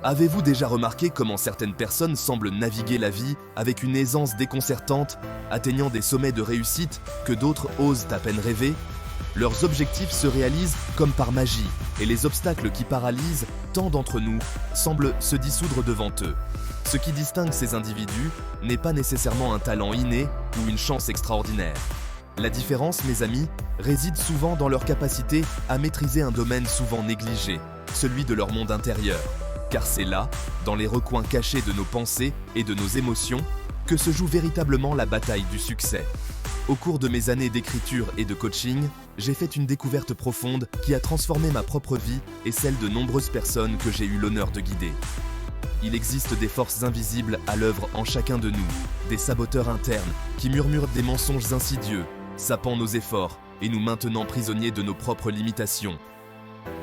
Avez-vous déjà remarqué comment certaines personnes semblent naviguer la vie avec une aisance déconcertante, atteignant des sommets de réussite que d'autres osent à peine rêver? Leurs objectifs se réalisent comme par magie, et les obstacles qui paralysent tant d'entre nous semblent se dissoudre devant eux. Ce qui distingue ces individus n'est pas nécessairement un talent inné ou une chance extraordinaire. La différence, mes amis, réside souvent dans leur capacité à maîtriser un domaine souvent négligé, celui de leur monde intérieur. Car c'est là, dans les recoins cachés de nos pensées et de nos émotions, que se joue véritablement la bataille du succès. Au cours de mes années d'écriture et de coaching, j'ai fait une découverte profonde qui a transformé ma propre vie et celle de nombreuses personnes que j'ai eu l'honneur de guider. Il existe des forces invisibles à l'œuvre en chacun de nous, des saboteurs internes qui murmurent des mensonges insidieux, sapant nos efforts et nous maintenant prisonniers de nos propres limitations.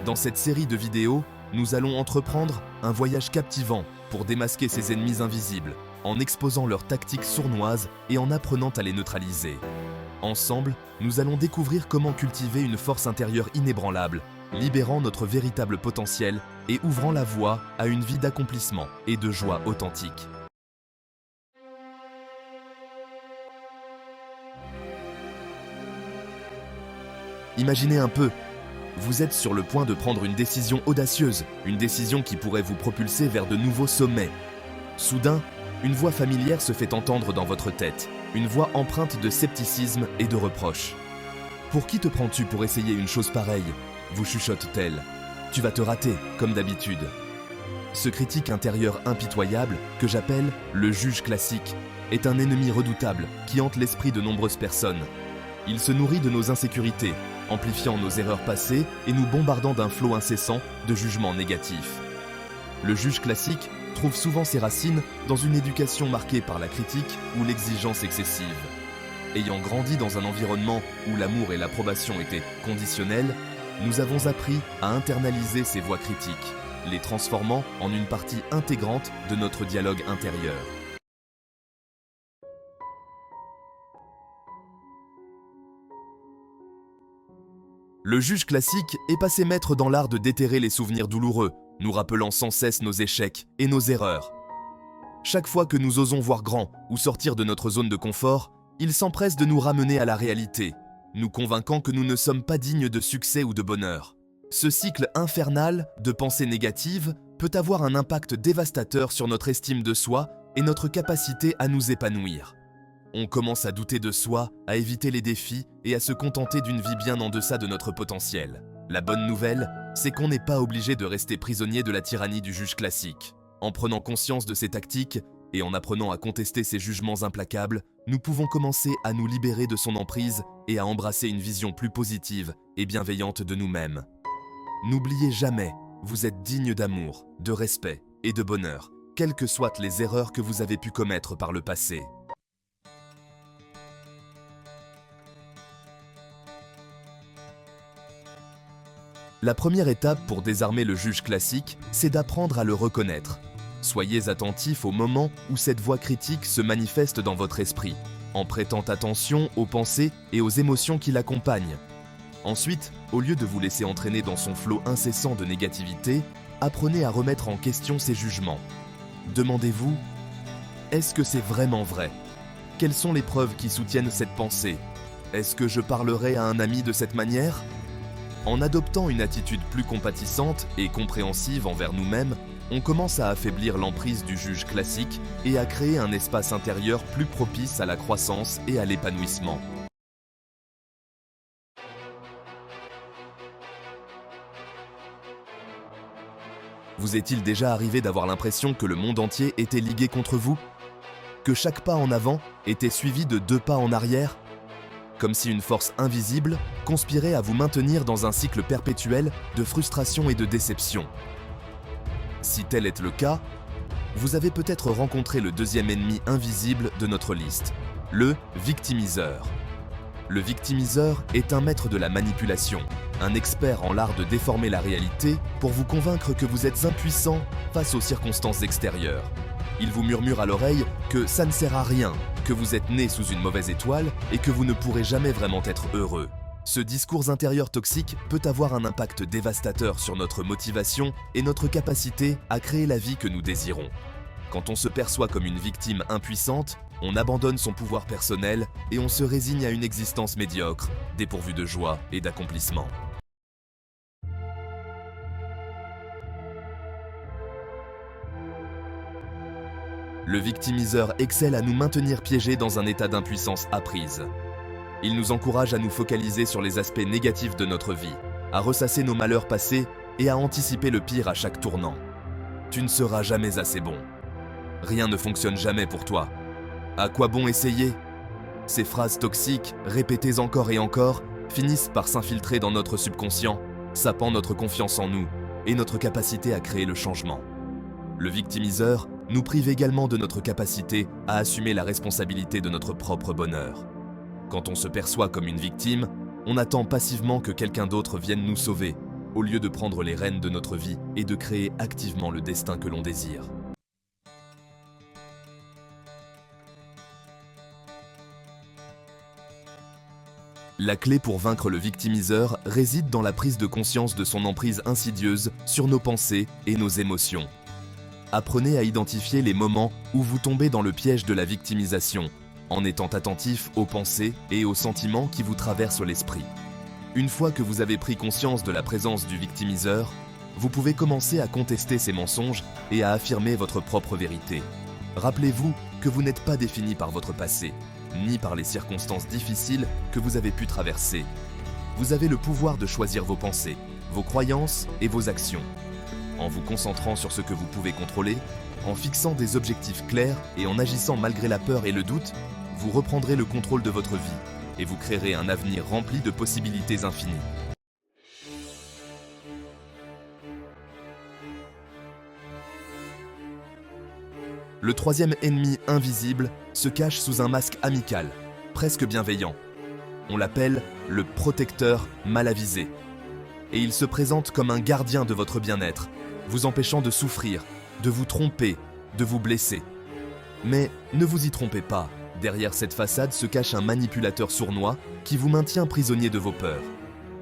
Dans cette série de vidéos, nous allons entreprendre un voyage captivant pour démasquer ces ennemis invisibles, en exposant leurs tactiques sournoises et en apprenant à les neutraliser. Ensemble, nous allons découvrir comment cultiver une force intérieure inébranlable, libérant notre véritable potentiel et ouvrant la voie à une vie d'accomplissement et de joie authentique. Imaginez un peu, vous êtes sur le point de prendre une décision audacieuse, une décision qui pourrait vous propulser vers de nouveaux sommets. Soudain, une voix familière se fait entendre dans votre tête, une voix empreinte de scepticisme et de reproche. « Pour qui te prends-tu pour essayer une chose pareille ?» vous chuchote-t-elle. « Tu vas te rater, comme d'habitude. » Ce critique intérieur impitoyable, que j'appelle le juge classique, est un ennemi redoutable qui hante l'esprit de nombreuses personnes. Il se nourrit de nos insécurités, amplifiant nos erreurs passées et nous bombardant d'un flot incessant de jugements négatifs. Le juge classique trouve souvent ses racines dans une éducation marquée par la critique ou l'exigence excessive. Ayant grandi dans un environnement où l'amour et l'approbation étaient conditionnels, nous avons appris à internaliser ces voix critiques, les transformant en une partie intégrante de notre dialogue intérieur. Le juge classique est passé maître dans l'art de déterrer les souvenirs douloureux, nous rappelant sans cesse nos échecs et nos erreurs. Chaque fois que nous osons voir grand ou sortir de notre zone de confort, il s'empresse de nous ramener à la réalité, nous convainquant que nous ne sommes pas dignes de succès ou de bonheur. Ce cycle infernal de pensées négatives peut avoir un impact dévastateur sur notre estime de soi et notre capacité à nous épanouir. On commence à douter de soi, à éviter les défis et à se contenter d'une vie bien en deçà de notre potentiel. La bonne nouvelle, c'est qu'on n'est pas obligé de rester prisonnier de la tyrannie du juge classique. En prenant conscience de ses tactiques et en apprenant à contester ses jugements implacables, nous pouvons commencer à nous libérer de son emprise et à embrasser une vision plus positive et bienveillante de nous-mêmes. N'oubliez jamais, vous êtes digne d'amour, de respect et de bonheur, quelles que soient les erreurs que vous avez pu commettre par le passé. La première étape pour désarmer le juge classique, c'est d'apprendre à le reconnaître. Soyez attentifs au moment où cette voix critique se manifeste dans votre esprit, en prêtant attention aux pensées et aux émotions qui l'accompagnent. Ensuite, au lieu de vous laisser entraîner dans son flot incessant de négativité, apprenez à remettre en question ses jugements. Demandez-vous, est-ce que c'est vraiment vrai? Quelles sont les preuves qui soutiennent cette pensée? Est-ce que je parlerai à un ami de cette manière? En adoptant une attitude plus compatissante et compréhensive envers nous-mêmes, on commence à affaiblir l'emprise du juge classique et à créer un espace intérieur plus propice à la croissance et à l'épanouissement. Vous est-il déjà arrivé d'avoir l'impression que le monde entier était ligué contre vous? Que chaque pas en avant était suivi de 2 pas en arrière? Comme si une force invisible conspirait à vous maintenir dans un cycle perpétuel de frustration et de déception. Si tel est le cas, vous avez peut-être rencontré le deuxième ennemi invisible de notre liste, le victimiseur. Le victimiseur est un maître de la manipulation, un expert en l'art de déformer la réalité pour vous convaincre que vous êtes impuissant face aux circonstances extérieures. Il vous murmure à l'oreille que ça ne sert à rien, que vous êtes né sous une mauvaise étoile et que vous ne pourrez jamais vraiment être heureux. Ce discours intérieur toxique peut avoir un impact dévastateur sur notre motivation et notre capacité à créer la vie que nous désirons. Quand on se perçoit comme une victime impuissante, on abandonne son pouvoir personnel et on se résigne à une existence médiocre, dépourvue de joie et d'accomplissement. Le victimiseur excelle à nous maintenir piégés dans un état d'impuissance apprise. Il nous encourage à nous focaliser sur les aspects négatifs de notre vie, à ressasser nos malheurs passés et à anticiper le pire à chaque tournant. Tu ne seras jamais assez bon. Rien ne fonctionne jamais pour toi. À quoi bon essayer? Ces phrases toxiques, répétées encore et encore, finissent par s'infiltrer dans notre subconscient, sapant notre confiance en nous et notre capacité à créer le changement. Le victimiseur nous prive également de notre capacité à assumer la responsabilité de notre propre bonheur. Quand on se perçoit comme une victime, on attend passivement que quelqu'un d'autre vienne nous sauver, au lieu de prendre les rênes de notre vie et de créer activement le destin que l'on désire. La clé pour vaincre le victimiseur réside dans la prise de conscience de son emprise insidieuse sur nos pensées et nos émotions. Apprenez à identifier les moments où vous tombez dans le piège de la victimisation, en étant attentif aux pensées et aux sentiments qui vous traversent l'esprit. Une fois que vous avez pris conscience de la présence du victimiseur, vous pouvez commencer à contester ses mensonges et à affirmer votre propre vérité. Rappelez-vous que vous n'êtes pas défini par votre passé, ni par les circonstances difficiles que vous avez pu traverser. Vous avez le pouvoir de choisir vos pensées, vos croyances et vos actions. En vous concentrant sur ce que vous pouvez contrôler, en fixant des objectifs clairs et en agissant malgré la peur et le doute, vous reprendrez le contrôle de votre vie et vous créerez un avenir rempli de possibilités infinies. Le troisième ennemi invisible se cache sous un masque amical, presque bienveillant. On l'appelle le protecteur mal avisé. Et il se présente comme un gardien de votre bien-être, vous empêchant de souffrir, de vous tromper, de vous blesser. Mais ne vous y trompez pas, derrière cette façade se cache un manipulateur sournois qui vous maintient prisonnier de vos peurs.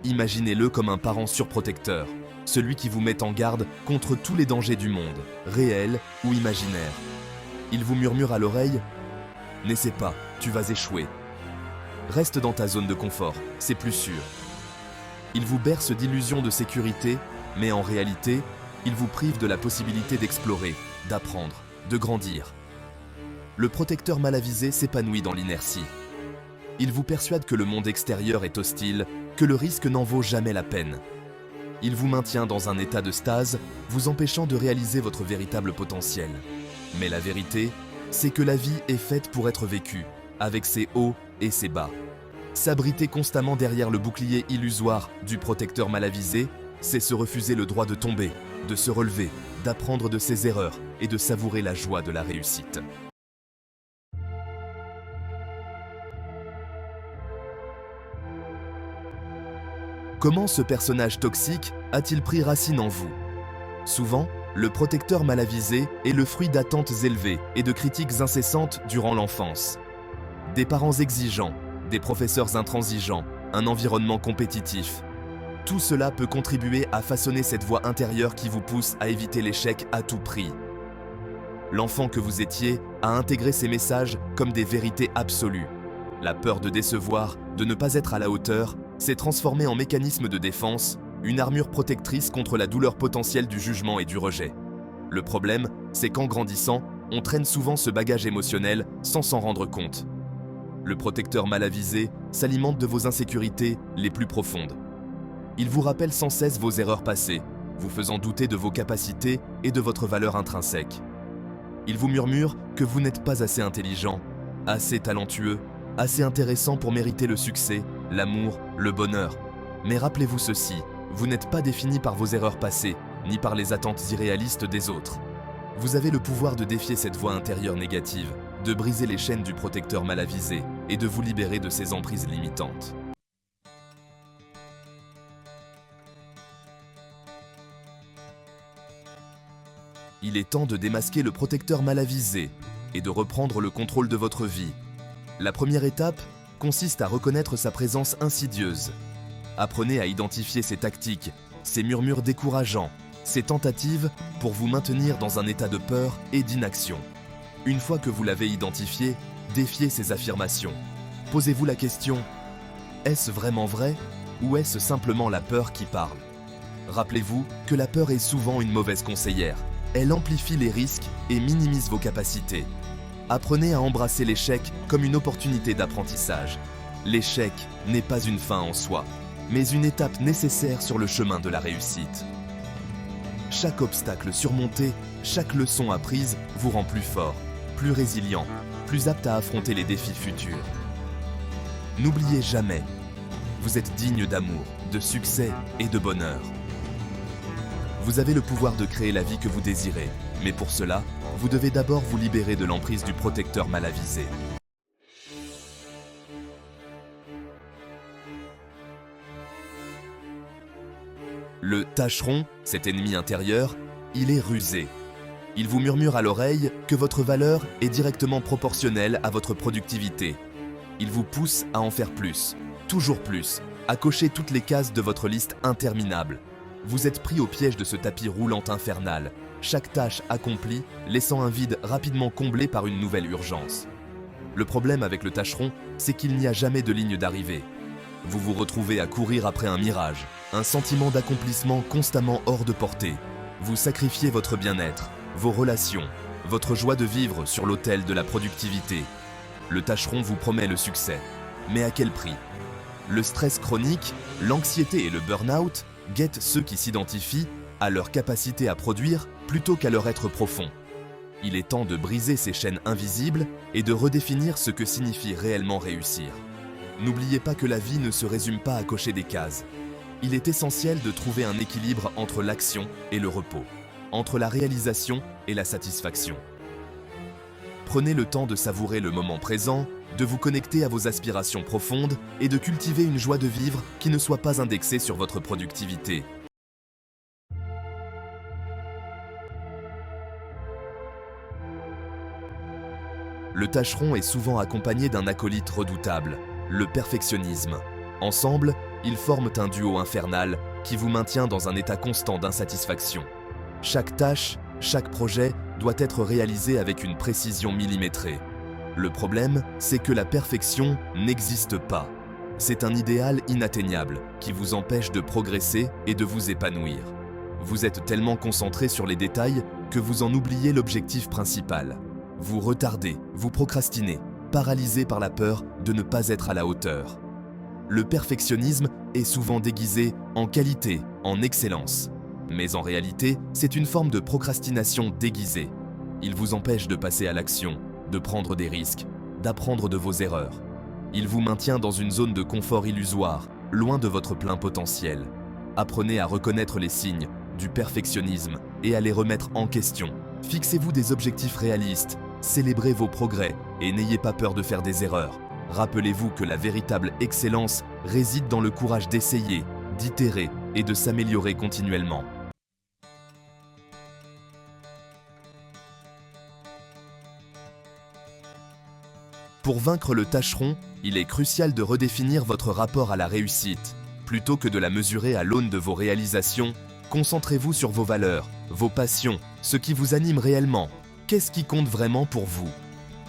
Imaginez-le comme un parent surprotecteur, celui qui vous met en garde contre tous les dangers du monde, réels ou imaginaires. Il vous murmure à l'oreille « N'essaie pas, tu vas échouer. Reste dans ta zone de confort, c'est plus sûr. » Il vous berce d'illusions de sécurité, mais en réalité, il vous prive de la possibilité d'explorer, d'apprendre, de grandir. Le protecteur mal avisé s'épanouit dans l'inertie. Il vous persuade que le monde extérieur est hostile, que le risque n'en vaut jamais la peine. Il vous maintient dans un état de stase, vous empêchant de réaliser votre véritable potentiel. Mais la vérité, c'est que la vie est faite pour être vécue, avec ses hauts et ses bas. S'abriter constamment derrière le bouclier illusoire du protecteur mal avisé, c'est se refuser le droit de tomber, de se relever, d'apprendre de ses erreurs et de savourer la joie de la réussite. Comment ce personnage toxique a-t-il pris racine en vous? Souvent, le protecteur mal avisé est le fruit d'attentes élevées et de critiques incessantes durant l'enfance. Des parents exigeants, des professeurs intransigeants, un environnement compétitif. Tout cela peut contribuer à façonner cette voix intérieure qui vous pousse à éviter l'échec à tout prix. L'enfant que vous étiez a intégré ces messages comme des vérités absolues. La peur de décevoir, de ne pas être à la hauteur, s'est transformée en mécanisme de défense, une armure protectrice contre la douleur potentielle du jugement et du rejet. Le problème, c'est qu'en grandissant, on traîne souvent ce bagage émotionnel sans s'en rendre compte. Le protecteur mal avisé s'alimente de vos insécurités les plus profondes. Il vous rappelle sans cesse vos erreurs passées, vous faisant douter de vos capacités et de votre valeur intrinsèque. Il vous murmure que vous n'êtes pas assez intelligent, assez talentueux, assez intéressant pour mériter le succès, l'amour, le bonheur. Mais rappelez-vous ceci, vous n'êtes pas défini par vos erreurs passées, ni par les attentes irréalistes des autres. Vous avez le pouvoir de défier cette voix intérieure négative, de briser les chaînes du protecteur mal avisé et de vous libérer de ses emprises limitantes. Il est temps de démasquer le protecteur mal avisé et de reprendre le contrôle de votre vie. La première étape consiste à reconnaître sa présence insidieuse Apprenez à identifier ces tactiques, ces murmures décourageants, ces tentatives pour vous maintenir dans un état de peur et d'inaction. Une fois que vous l'avez identifié, défiez ces affirmations. Posez-vous la question, est-ce vraiment vrai ou est-ce simplement la peur qui parle? Rappelez-vous que la peur est souvent une mauvaise conseillère. Elle amplifie les risques et minimise vos capacités. Apprenez à embrasser l'échec comme une opportunité d'apprentissage. L'échec n'est pas une fin en soi, mais une étape nécessaire sur le chemin de la réussite. Chaque obstacle surmonté, chaque leçon apprise vous rend plus fort, plus résilient, plus apte à affronter les défis futurs. N'oubliez jamais, vous êtes digne d'amour, de succès et de bonheur. Vous avez le pouvoir de créer la vie que vous désirez, mais pour cela, vous devez d'abord vous libérer de l'emprise du protecteur mal avisé. Le tâcheron, cet ennemi intérieur, il est rusé. Il vous murmure à l'oreille que votre valeur est directement proportionnelle à votre productivité. Il vous pousse à en faire plus, toujours plus, à cocher toutes les cases de votre liste interminable. Vous êtes pris au piège de ce tapis roulant infernal, chaque tâche accomplie laissant un vide rapidement comblé par une nouvelle urgence. Le problème avec le tâcheron, c'est qu'il n'y a jamais de ligne d'arrivée. Vous vous retrouvez à courir après un mirage, un sentiment d'accomplissement constamment hors de portée. Vous sacrifiez votre bien-être, vos relations, votre joie de vivre sur l'autel de la productivité. Le tâcheron vous promet le succès, mais à quel prix? Le stress chronique, l'anxiété et le burn-out guettent ceux qui s'identifient à leur capacité à produire plutôt qu'à leur être profond. Il est temps de briser ces chaînes invisibles et de redéfinir ce que signifie réellement réussir. N'oubliez pas que la vie ne se résume pas à cocher des cases. Il est essentiel de trouver un équilibre entre l'action et le repos, entre la réalisation et la satisfaction. Prenez le temps de savourer le moment présent, de vous connecter à vos aspirations profondes et de cultiver une joie de vivre qui ne soit pas indexée sur votre productivité. Le tâcheron est souvent accompagné d'un acolyte redoutable, le perfectionnisme. Ensemble, ils forment un duo infernal qui vous maintient dans un état constant d'insatisfaction. Chaque tâche, chaque projet doit être réalisé avec une précision millimétrée. Le problème, c'est que la perfection n'existe pas. C'est un idéal inatteignable qui vous empêche de progresser et de vous épanouir. Vous êtes tellement concentré sur les détails que vous en oubliez l'objectif principal. Vous retardez, vous procrastinez, paralysé par la peur de ne pas être à la hauteur. Le perfectionnisme est souvent déguisé en qualité, en excellence. Mais en réalité, c'est une forme de procrastination déguisée. Il vous empêche de passer à l'action, de prendre des risques, d'apprendre de vos erreurs. Il vous maintient dans une zone de confort illusoire, loin de votre plein potentiel. Apprenez à reconnaître les signes du perfectionnisme et à les remettre en question. Fixez-vous des objectifs réalistes, célébrez vos progrès et n'ayez pas peur de faire des erreurs. Rappelez-vous que la véritable excellence réside dans le courage d'essayer, d'itérer et de s'améliorer continuellement. Pour vaincre le tâcheron, il est crucial de redéfinir votre rapport à la réussite. Plutôt que de la mesurer à l'aune de vos réalisations, concentrez-vous sur vos valeurs, vos passions, ce qui vous anime réellement. Qu'est-ce qui compte vraiment pour vous?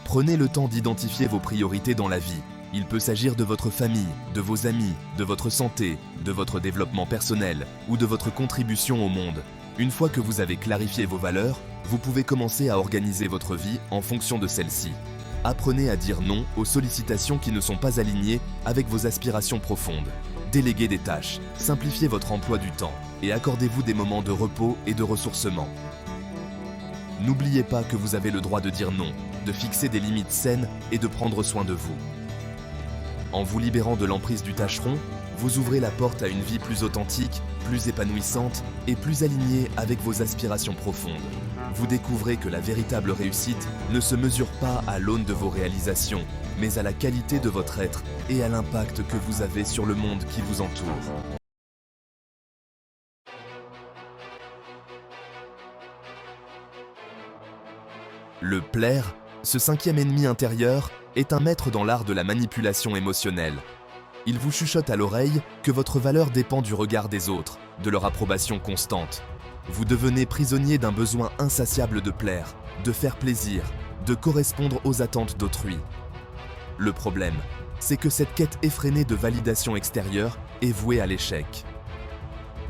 Prenez le temps d'identifier vos priorités dans la vie. Il peut s'agir de votre famille, de vos amis, de votre santé, de votre développement personnel ou de votre contribution au monde. Une fois que vous avez clarifié vos valeurs, vous pouvez commencer à organiser votre vie en fonction de celles-ci. Apprenez à dire non aux sollicitations qui ne sont pas alignées avec vos aspirations profondes. Déléguez des tâches, simplifiez votre emploi du temps et accordez-vous des moments de repos et de ressourcement. N'oubliez pas que vous avez le droit de dire non, de fixer des limites saines et de prendre soin de vous. En vous libérant de l'emprise du tâcheron, vous ouvrez la porte à une vie plus authentique, plus épanouissante et plus alignée avec vos aspirations profondes. Vous découvrez que la véritable réussite ne se mesure pas à l'aune de vos réalisations, mais à la qualité de votre être et à l'impact que vous avez sur le monde qui vous entoure. Le plaire, ce cinquième ennemi intérieur, est un maître dans l'art de la manipulation émotionnelle. Ils vous chuchotent à l'oreille que votre valeur dépend du regard des autres, de leur approbation constante. Vous devenez prisonnier d'un besoin insatiable de plaire, de faire plaisir, de correspondre aux attentes d'autrui. Le problème, c'est que cette quête effrénée de validation extérieure est vouée à l'échec.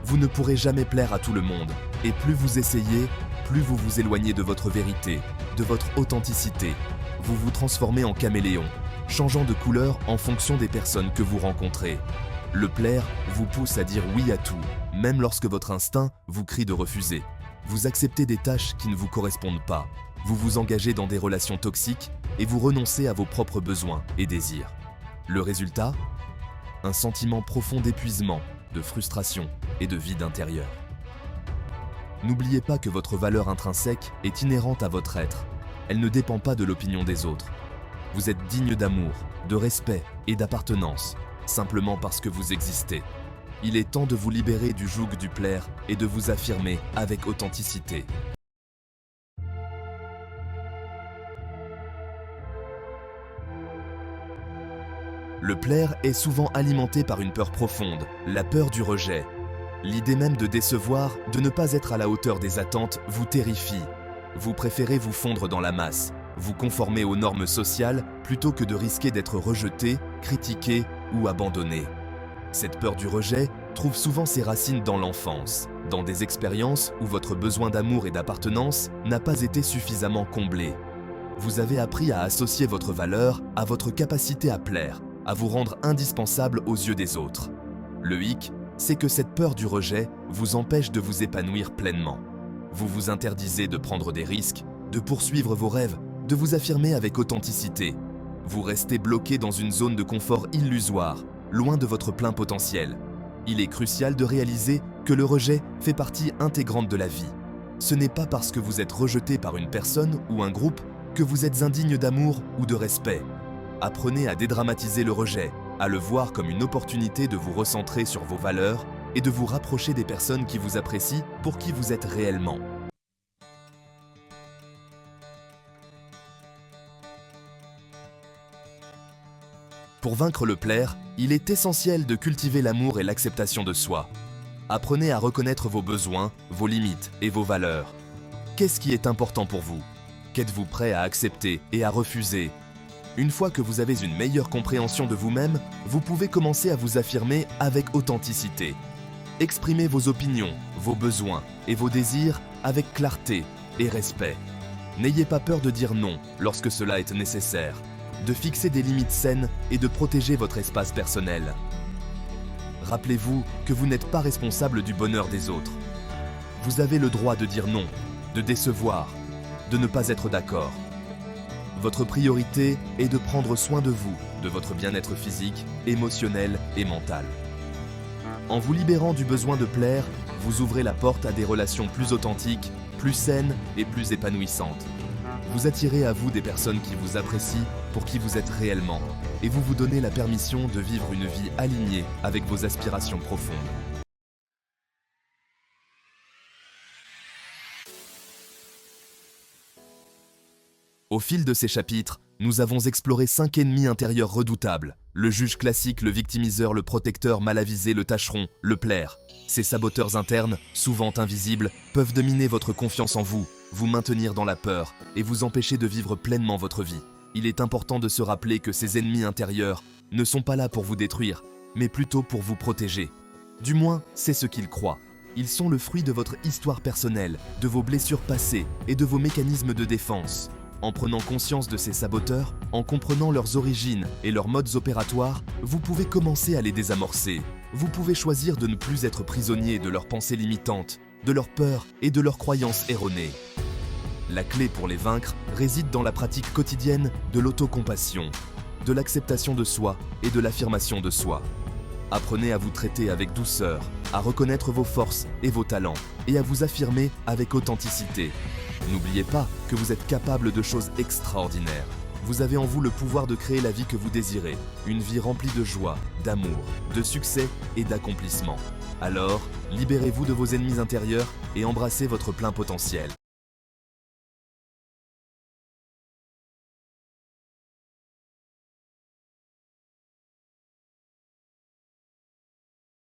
Vous ne pourrez jamais plaire à tout le monde, et plus vous essayez, plus vous vous éloignez de votre vérité, de votre authenticité. Vous vous transformez en caméléon, changeant de couleur en fonction des personnes que vous rencontrez. Le plaire vous pousse à dire oui à tout, même lorsque votre instinct vous crie de refuser. Vous acceptez des tâches qui ne vous correspondent pas. Vous vous engagez dans des relations toxiques et vous renoncez à vos propres besoins et désirs. Le résultat ? Un sentiment profond d'épuisement, de frustration et de vide intérieur. N'oubliez pas que votre valeur intrinsèque est inhérente à votre être. Elle ne dépend pas de l'opinion des autres. Vous êtes digne d'amour, de respect et d'appartenance, simplement parce que vous existez. Il est temps de vous libérer du joug du plaire et de vous affirmer avec authenticité. Le plaire est souvent alimenté par une peur profonde, la peur du rejet. L'idée même de décevoir, de ne pas être à la hauteur des attentes, vous terrifie. Vous préférez vous fondre dans la masse, vous conformer aux normes sociales plutôt que de risquer d'être rejeté, critiqué ou abandonné. Cette peur du rejet trouve souvent ses racines dans l'enfance, dans des expériences où votre besoin d'amour et d'appartenance n'a pas été suffisamment comblé. Vous avez appris à associer votre valeur à votre capacité à plaire, à vous rendre indispensable aux yeux des autres. Le hic, c'est que cette peur du rejet vous empêche de vous épanouir pleinement. Vous vous interdisez de prendre des risques, de poursuivre vos rêves, de vous affirmer avec authenticité. Vous restez bloqué dans une zone de confort illusoire, loin de votre plein potentiel. Il est crucial de réaliser que le rejet fait partie intégrante de la vie. Ce n'est pas parce que vous êtes rejeté par une personne ou un groupe que vous êtes indigne d'amour ou de respect. Apprenez à dédramatiser le rejet, à le voir comme une opportunité de vous recentrer sur vos valeurs et de vous rapprocher des personnes qui vous apprécient pour qui vous êtes réellement. Pour vaincre le plaire, il est essentiel de cultiver l'amour et l'acceptation de soi. Apprenez à reconnaître vos besoins, vos limites et vos valeurs. Qu'est-ce qui est important pour vous? Qu'êtes-vous prêt à accepter et à refuser? Une fois que vous avez une meilleure compréhension de vous-même, vous pouvez commencer à vous affirmer avec authenticité. Exprimez vos opinions, vos besoins et vos désirs avec clarté et respect. N'ayez pas peur de dire non lorsque cela est nécessaire, de fixer des limites saines et de protéger votre espace personnel. Rappelez-vous que vous n'êtes pas responsable du bonheur des autres. Vous avez le droit de dire non, de décevoir, de ne pas être d'accord. Votre priorité est de prendre soin de vous, de votre bien-être physique, émotionnel et mental. En vous libérant du besoin de plaire, vous ouvrez la porte à des relations plus authentiques, plus saines et plus épanouissantes. Vous attirez à vous des personnes qui vous apprécient pour qui vous êtes réellement, et vous vous donnez la permission de vivre une vie alignée avec vos aspirations profondes. Au fil de ces chapitres, nous avons exploré 5 ennemis intérieurs redoutables. Le juge classique, le victimiseur, le protecteur mal avisé, le tâcheron, le plaire. Ces saboteurs internes, souvent invisibles, peuvent dominer votre confiance en vous, vous maintenir dans la peur et vous empêcher de vivre pleinement votre vie. Il est important de se rappeler que ces ennemis intérieurs ne sont pas là pour vous détruire, mais plutôt pour vous protéger. Du moins, c'est ce qu'ils croient. Ils sont le fruit de votre histoire personnelle, de vos blessures passées et de vos mécanismes de défense. En prenant conscience de ces saboteurs, en comprenant leurs origines et leurs modes opératoires, vous pouvez commencer à les désamorcer. Vous pouvez choisir de ne plus être prisonnier de leurs pensées limitantes, de leurs peurs et de leurs croyances erronées. La clé pour les vaincre réside dans la pratique quotidienne de l'autocompassion, de l'acceptation de soi et de l'affirmation de soi. Apprenez à vous traiter avec douceur, à reconnaître vos forces et vos talents et à vous affirmer avec authenticité. N'oubliez pas que vous êtes capable de choses extraordinaires. Vous avez en vous le pouvoir de créer la vie que vous désirez, une vie remplie de joie, d'amour, de succès et d'accomplissement. Alors, libérez-vous de vos ennemis intérieurs et embrassez votre plein potentiel.